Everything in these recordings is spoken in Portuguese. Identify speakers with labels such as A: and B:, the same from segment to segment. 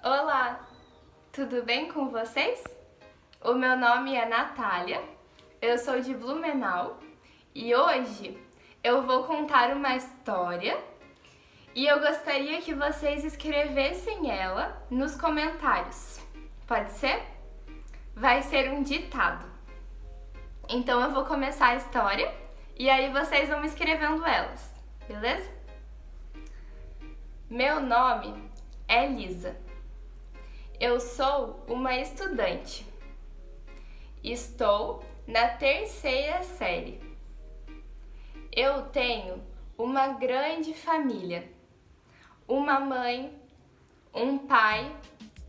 A: Olá, tudo bem com vocês? O meu nome é Natália, eu sou de Blumenau e hoje eu vou contar uma história e eu gostaria que vocês escrevessem ela nos comentários. Pode ser? Vai ser um ditado. Então eu vou começar a história e aí vocês vão escrevendo elas, beleza? Meu nome é Lisa. Eu sou uma estudante. Estou na terceira série. Eu tenho uma grande família. Uma mãe, um pai,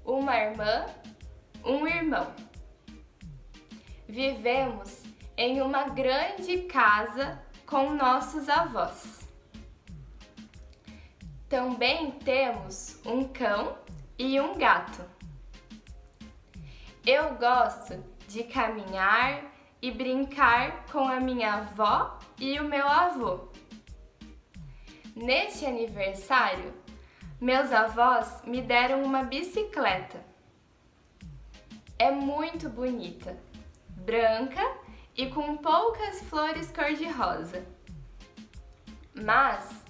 A: uma irmã, um irmão. Vivemos em uma grande casa com nossos avós. Também temos um cão e um gato. Eu gosto de caminhar e brincar com a minha avó e o meu avô. Neste aniversário, meus avós me deram uma bicicleta. É muito bonita, branca e com poucas flores cor-de-rosa. Mas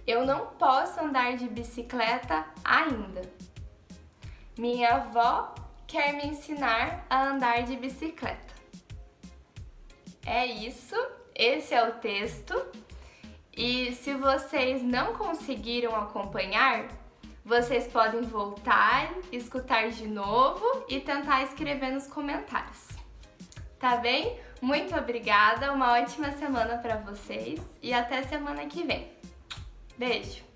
A: eu não posso andar de bicicleta ainda. Minha avó quer me ensinar a andar de bicicleta. É isso, esse é o texto. E se vocês não conseguiram acompanhar, vocês podem voltar, escutar de novo e tentar escrever nos comentários. Tá bem? Muito obrigada, uma ótima semana para vocês e até semana que vem. Beijo!